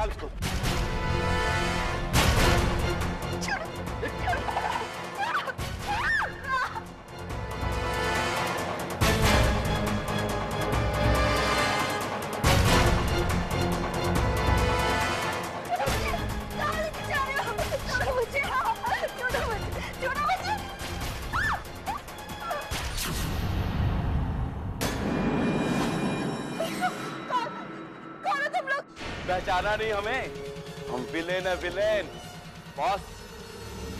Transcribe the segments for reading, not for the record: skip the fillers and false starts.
निकाल उसको। पहचाना नहीं हमें? हम विलेन है, विलेन। बॉस,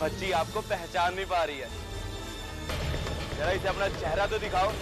बच्ची आपको पहचान नहीं पा रही है। जरा इसे अपना चेहरा तो दिखाओ।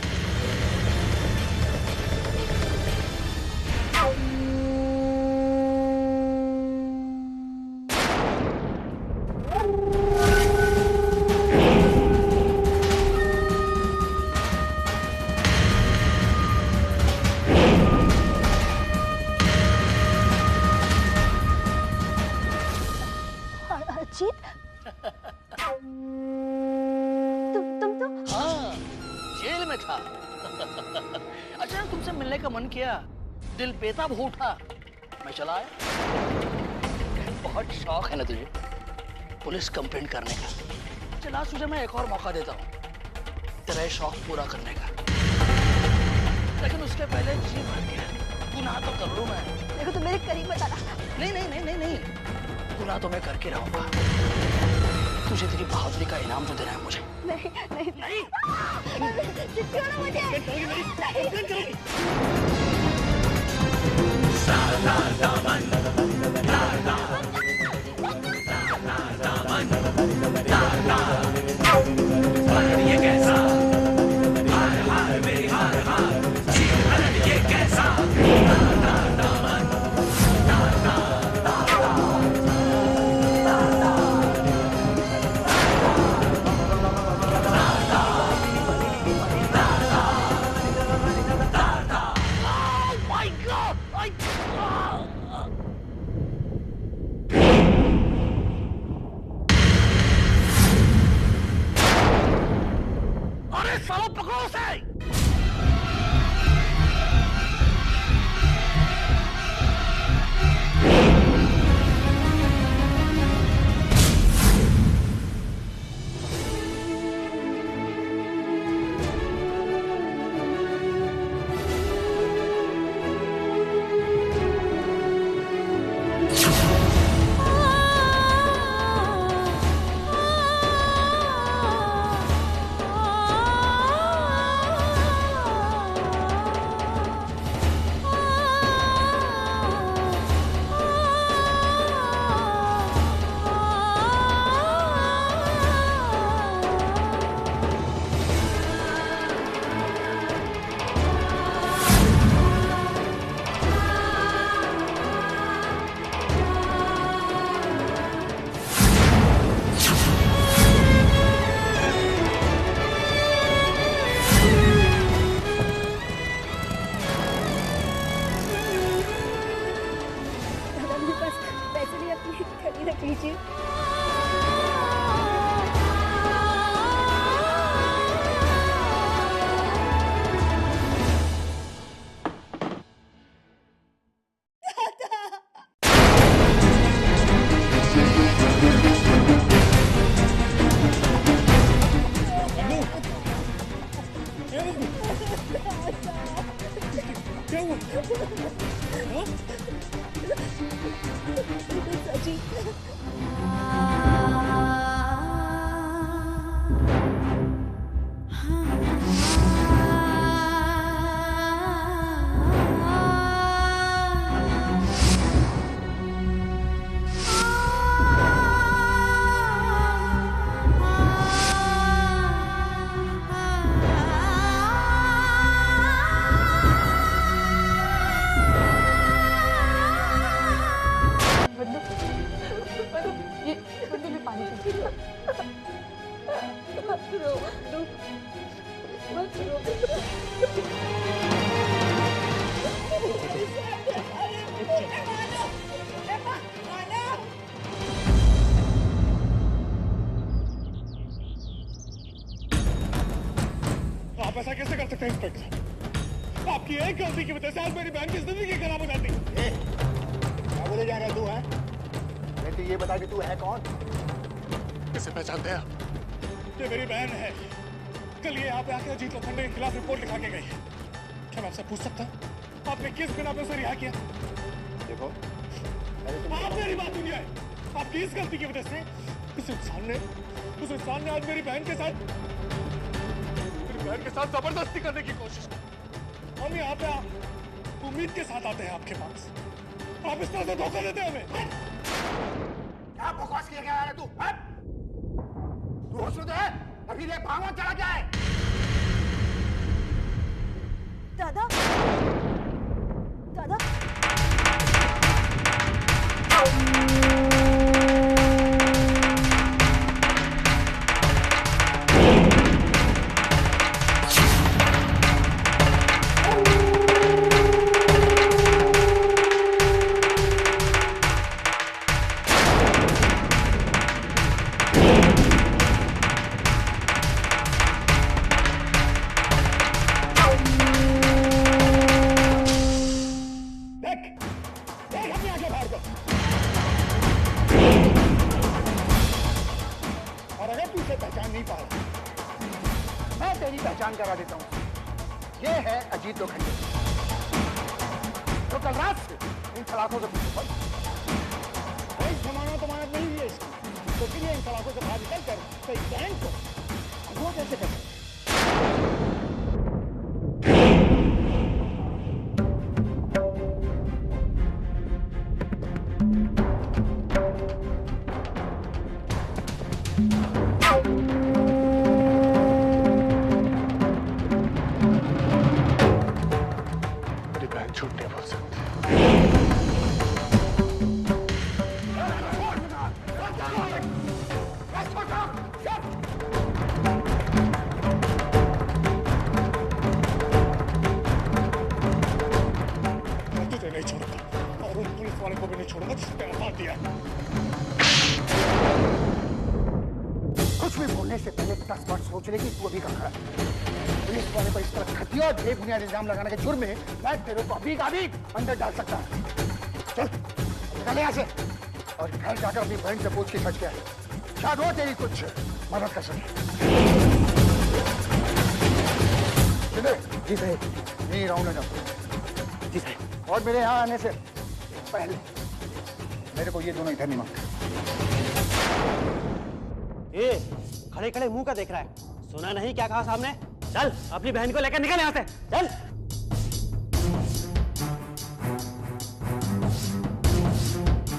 तुम तो? हाँ, जेल में था। अचानक तुमसे मिलने का मन किया, दिल बेताब हो उठा, मैं चला आया। बहुत शौक है ना तुझे पुलिस कंप्लेंट करने का? चला तुझे मैं एक और मौका देता हूँ तेरा शौक पूरा करने का, लेकिन उसके पहले जी भर के गुनाह तो कर लूं मैं। देखो तो मेरे करीब मत आना। नहीं नहीं नहीं नहीं नहीं, गुनाह तो मैं करके रहूंगा। तुझे तेरी बहादुरी का इनाम तो देना है मुझे। नहीं नहीं नहीं, छोड़ो मुझे। ये कैसा हार हार मेरी हार हार ये कैसा अरे सालों पकड़ो उसे। आप ऐसा कैसे कर सकते हैं इंस्पेक्टर साहब? आपकी एक गलती की वजह से आज मेरी बहन की जिंदगी खराब हो जाती है। क्या बोले क्या रहा तू है? मैं तो ये बता कि तू है कौन? किसे पहचानते हैं आप? ये मेरी बहन है। कल ये यहाँ पे आकर अजीत लोखंडे के खिलाफ रिपोर्ट लिखा के गई है। क्या मैं आपसे पूछ सकता हूँ आपने किस बिना पे उसे रिहा किया? देखो आप मेरी बात सुनिए। आपकी इस गलती की वजह से उस इंसान ने आज मेरी बहन के साथ जबरदस्ती करने की कोशिश की। हम यहाँ पे उम्मीद के साथ आते हैं आपके पास, आप इस तरह से धोखा देते हैं हमें। क्या बकवास किया गया है तू? तू होश में तो है? अभी ये भागवत चढ़ा क्या है? दादा दादा पहचान करा देता हूँ। ये है अजीत लोखंडे, जो कल रात से इन सलाखों से पीछे पड़। कोई जमानत नहीं है इसकी, तो फिर ये इन सलाखों से बाहर निकल कर तो इस बहन को वो कैसे कर सकते? छूटने बोल सकते मैं तुझे नहीं छोड़ूंगा और उन पुलिस वाले को भी नहीं छोड़ूंगा जिसने तेरा साथ दिया। कुछ भी बोलने से पहले 10 बार सोच ले कि तू अभी कहाँ खड़ा है। पुलिस वाले पर इस तरह घटिया और बेबुनियाद इल्जाम लगाने के जुर्म में मैं तेरे को अभी अंदर डाल सकता हूँ। चल निकल यहाँ से और घर जाकर अपनी बहन से पूछ के सच क्या है। शायद वो तेरी कुछ मदद कर सके। जी साहब, नहीं राउंड जाओ। जी साहब, और मेरे यहाँ आने से पहले मेरे को ये दोनों इधर नहीं मांगते। ए, खड़े खड़े मुंह का देख रहा है? सुना नहीं क्या कहा साहब ने? चल अपनी बहन को लेकर निकल यहाँ से, चल।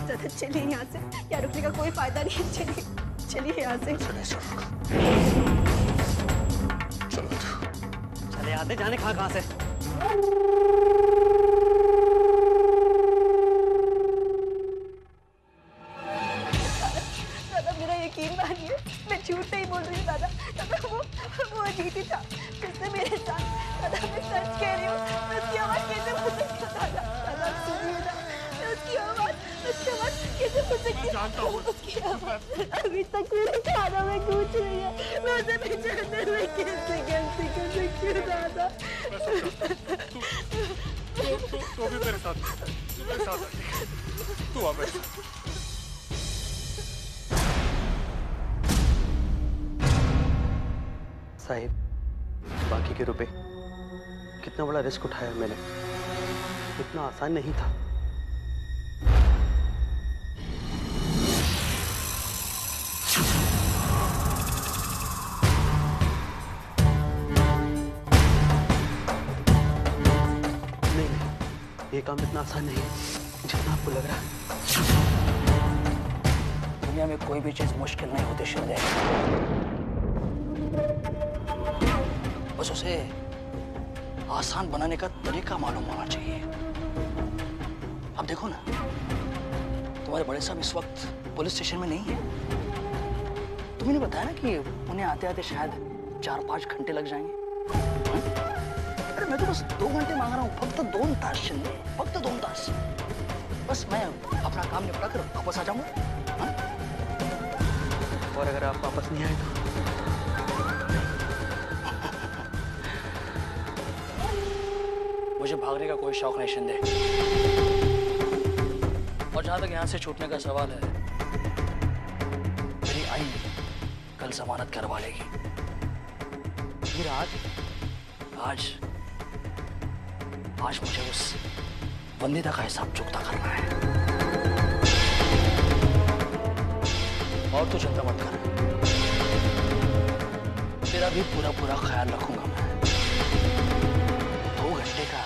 दादा चलिए यहाँ से, यहाँ रुकने का कोई फायदा नहीं है। चलिए चलिए यहाँ से। चले आते जाने कहाँ से। यकीन मानिए मैं झूठ नहीं बोल रही हूँ दादा। दादा वो अजीत ही था जिसने मेरे साथ। दादा मैं सच कह रही हूँ। मैं उसकी आवाज कैसे भूल सकती हूँ दादा? दादा सुनिए ना, मैं उसकी आवाज कैसे भूल सकती हूँ? उसकी आवाज अभी तक मेरे कानों में गूंज रही है। मैं उसे पहचानने में कैसे गलती कर सकती हूँ दादा? तो भी मेरे साथ तू आ मेरे साथ। साहिब, बाकी के रुपए, कितना बड़ा रिस्क उठाया मैंने, इतना आसान नहीं था। नहीं, ये काम इतना आसान नहीं है जितना आपको लग रहा है। दुनिया में कोई भी चीज मुश्किल नहीं होती शिंदे, बस उसे आसान बनाने का तरीका मालूम होना चाहिए। अब देखो ना, तुम्हारे बड़े साहब इस वक्त पुलिस स्टेशन में नहीं है। तुमने बताया ना कि उन्हें आते आते शायद 4-5 घंटे लग जाएंगे। अरे मैं तो बस 2 घंटे मांग रहा हूँ, फक्त 2 तास शिंदे, फक्त 2 तास। बस मैं अपना काम निपटा कर वापस आ जाऊंगा। और अगर आप वापस नहीं आए तो? मुझे भागने का कोई शौक नहीं शिंदे, और और जहां तक यहां से छूटने का सवाल है, मेरी आइन कल जमानत करवा लेगी। फिर आज मुझे उस वंदिता का हिसाब चुकता करना है। और तो चिंता मत कर, तेरा भी पूरा ख्याल रखूंगा मैं। 2 घंटे का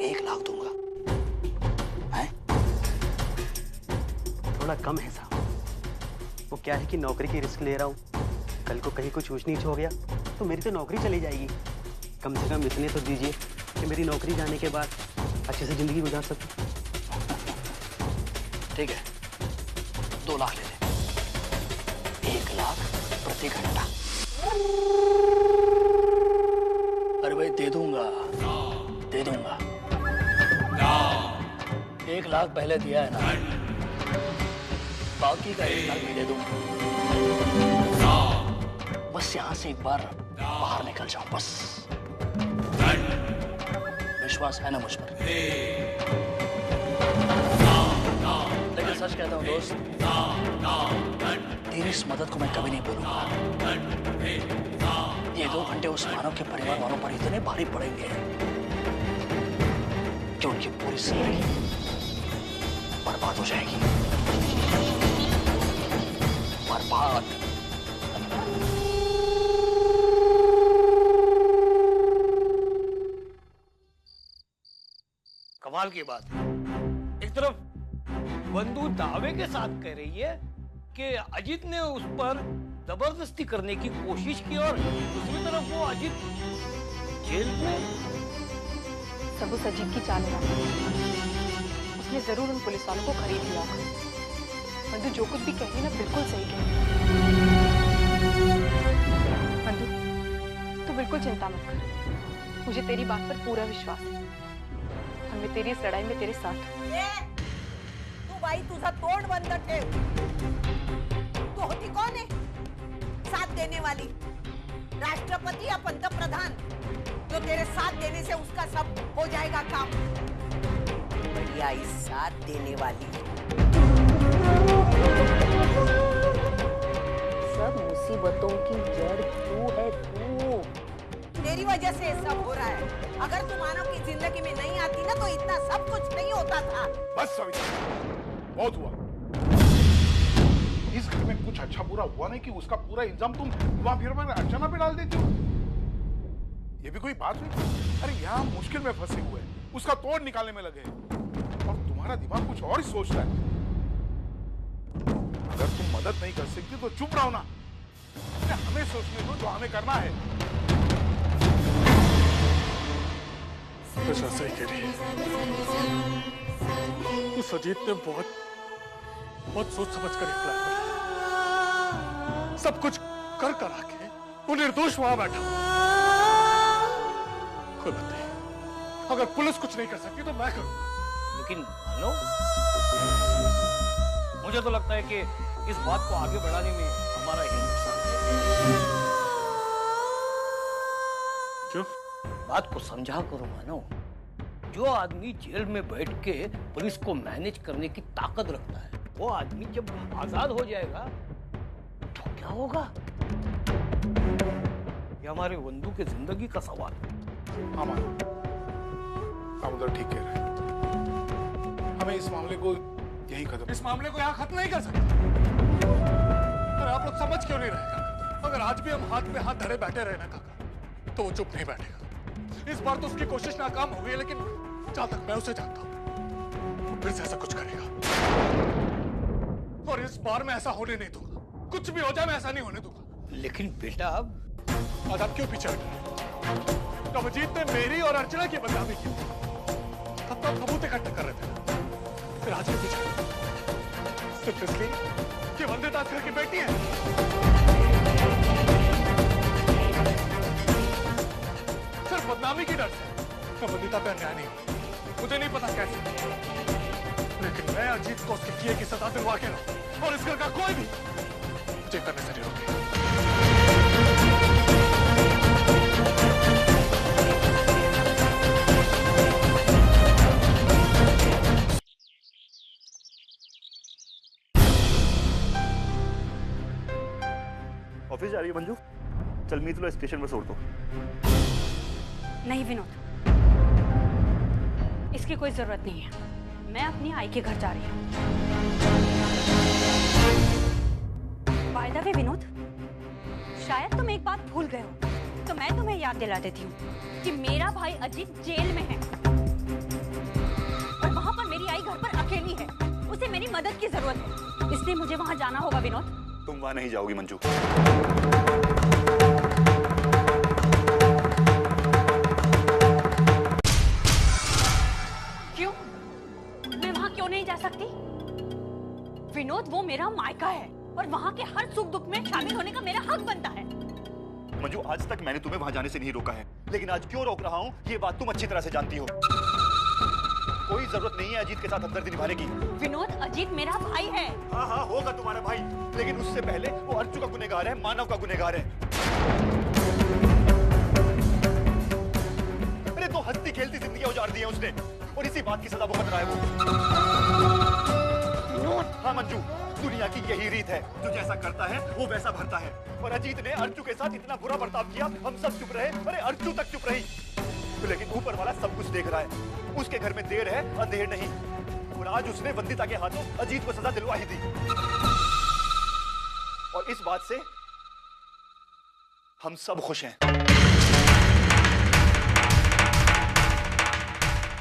1 लाख दूंगा। हैं? थोड़ा कम है साहब। वो क्या है कि नौकरी की रिस्क ले रहा हूँ, कल को कहीं कुछ ऊंच नीच हो गया तो मेरी तो नौकरी चली जाएगी। कम से कम इतने तो दीजिए कि मेरी नौकरी जाने के बाद अच्छे से जिंदगी गुजार सकूं। ठीक है, 2 लाख ले ले। 1 लाख प्रति घंटा। अरे भाई दे दूंगा। 1 लाख पहले दिया है ना, बाकी का 1 लाख भी दे दूंगा। बस यहां से एक बार बाहर निकल जाऊं, बस। विश्वास है ना मुझ पर? लेकिन सच कहता हूं दोस्त, तेरी इस मदद को मैं कभी नहीं भूलूंगा। ये 2 घंटे उस मानव के परिवार वालों पर इतने भारी पड़ेंगे कि उनकी पूरी जिंदगी बर्बाद हो जाएगी। बर्बाद। कमाल की बात है, एक तरफ बंधु दावे के साथ कह रही है कि अजीत ने उस पर जबरदस्ती करने की कोशिश की, और दूसरी तरफ वो अजीत जेल में। सब उस अजीत की चाल है। उसने जरूर उन पुलिस वालों को खरीद लिया होगा। बंधु जो कुछ भी कह रही है ना, बिल्कुल सही कह रही है। बंधु, तू बिल्कुल चिंता मत कर, मुझे तेरी बात पर पूरा विश्वास है। मैं तेरी इस लड़ाई में तेरे साथ हूं। तू बाई तुझा तोंड बंद ठेव। तू होती कौन है साथ देने वाली? राष्ट्रपति या पंतप्रधान जो तेरे साथ देने से उसका सब हो जाएगा काम? बढ़िया ही साथ देने वाली। सब मुसीबतों की जड़ तू है, तू। तेरी वजह से सब हो रहा है। अगर तू मानव की जिंदगी में नहीं आती ना, तो इतना सब कुछ नहीं होता था। बस सविता, बहुत हुआ। इस घर में कुछ अच्छा बुरा हुआ नहीं कि उसका पूरा इल्जाम तुम वहां फिर अर्चना पे डाल देती हो। ये भी कोई बात हुई? अरे यहाँ मुश्किल में फंसे हुए हैं, उसका तोड़ निकालने में लगे हैं, और तुम्हारा दिमाग कुछ और ही सोच रहा है। अगर तुम मदद नहीं कर सकती तो चुप रहो ना, हमें सोचने दो जो हमें करना है। ऐसा सही कह रही है। उस अजीत ने बहुत सोच समझ कर प्लान बनाया। सब कुछ कर आके वो निर्दोष वहां बैठा। कोई बात नहीं, अगर पुलिस कुछ नहीं कर सकती तो मैं करूंगा। लेकिन मानो, मुझे तो लगता है कि इस बात को आगे बढ़ाने में हमारा ही नुकसान है। क्यों? बात को समझा करो मानो। जो आदमी जेल में बैठ के पुलिस को मैनेज करने की ताकत रखता है, वो आदमी जब आजाद हो जाएगा तो क्या होगा? ये हमारे बंधु के जिंदगी का सवाल है। हाँ मानो, आप उधर ठीक कह रहे हैं। हमें इस मामले को यही खत्म, इस मामले को यहाँ खत्म नहीं कर सकते। अरे आप लोग समझ क्यों नहीं रहे काका? अगर आज भी हम हाथ में हाथ धरे बैठे रहे ना काका, तो वो चुप नहीं बैठेगा। इस बार तो उसकी कोशिश नाकाम हो गई है, लेकिन जहां तक मैं उसे जानता हूं, वो फिर से ऐसा कुछ करेगा। और इस बार मैं ऐसा होने नहीं दूंगा। कुछ भी हो जाए मैं ऐसा नहीं होने दूंगा। लेकिन बेटा, आज आप क्यों पीछे हट रहे हैं? जब अजीत ने मेरी और अर्चना की बदनामी की तब तो सबूत इकट्ठा कर रहे थे, फिर आज क्यों पीछे? सिर्फ इसलिए कि वंदिता घर की बेटी है। सिर्फ बदनामी की डर से मैं वंदिता पे अन्याय नहीं हूं। मुझे नहीं पता कैसे, लेकिन मैं अजीत को उसके किए की सजा दिलवा के रहूं, और इस घर का कोई भी मुझे करने से नहीं रोकेगा। ऑफिस जा रही है मंजू? चल मैं तुला स्टेशन पर छोड़ दो। नहीं विनोद, इसकी कोई जरूरत नहीं है। मैं अपनी आई के घर जा रही हूँ। बाय द वे विनोद, शायद तुम एक बात भूल गए हो, तो मैं तुम्हें याद दिला देती हूँ कि मेरा भाई अजीत जेल में है और वहां पर मेरी आई घर पर अकेली है। उसे मेरी मदद की जरूरत है, इसलिए मुझे वहां जाना होगा विनोद। तुम वहां नहीं जाओगी मंजू। क्यों? मैं वहां क्यों नहीं जा सकती? विनोद, वो मेरा मायका है और वहां के हर सुख दुख में शामिल होने का मेरा हक बनता है। मंजू, आज तक मैंने तुम्हें वहां जाने से नहीं रोका है, लेकिन आज क्यों रोक रहा हूँ ये बात तुम अच्छी तरह से जानती हो। कोई जरूरत नहीं है अजीत के साथ हमदर्दी निभाने की। विनोद, अजीत मेरा भाई है। हाँ हाँ, होगा तुम्हारा भाई, लेकिन उससे पहले वो अर्जु का गुनहगार है, मानव का गुनहगार है। अरे तो हंसती खेलती जिंदगी उजाड़ दी है उसने, और इसी बात की सजा भुगत रहा है वो। हाँ मंजू, दुनिया की यही रीत है, जो जैसा करता है वो वैसा भरता है। और अजीत ने अर्जु के साथ इतना बुरा बर्ताव किया, हम सब चुप रहे, अरे अर्जु तक चुप रही। लेकिन ऊपर वाला सब कुछ देख रहा है। उसके घर में देर है अंधेर नहीं, और आज उसने वंदिता के हाथों अजीत को सजा दिलवा ही दी। और इस बात से हम सब खुश हैं।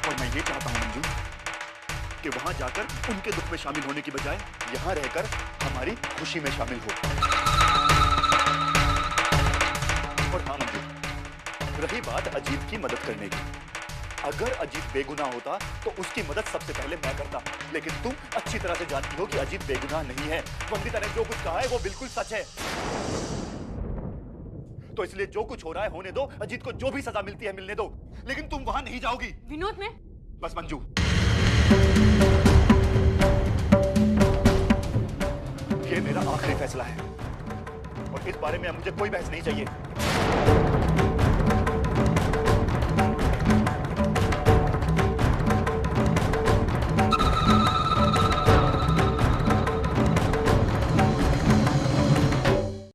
और मैं ये चाहता हूं मंजू कि वहां जाकर उनके दुख में शामिल होने की बजाय यहां रहकर हमारी खुशी में शामिल हो। और हाँ मंजू, रही बात अजीत की मदद करने की, अगर अजीत बेगुनाह होता तो उसकी मदद सबसे पहले मैं करता, लेकिन तुम अच्छी तरह से जानती हो कि अजीत बेगुनाह नहीं है। वंदिता ने जो कुछ कहा है वो बिल्कुल सच है। तो इसलिए जो कुछ हो रहा है होने दो, अजीत को जो भी सजा मिलती है मिलने दो, लेकिन तुम वहां नहीं जाओगी। विनोद, मैं बस मंजू, ये मेरा आखिरी फैसला है और इस बारे में अब मुझे कोई बहस नहीं चाहिए।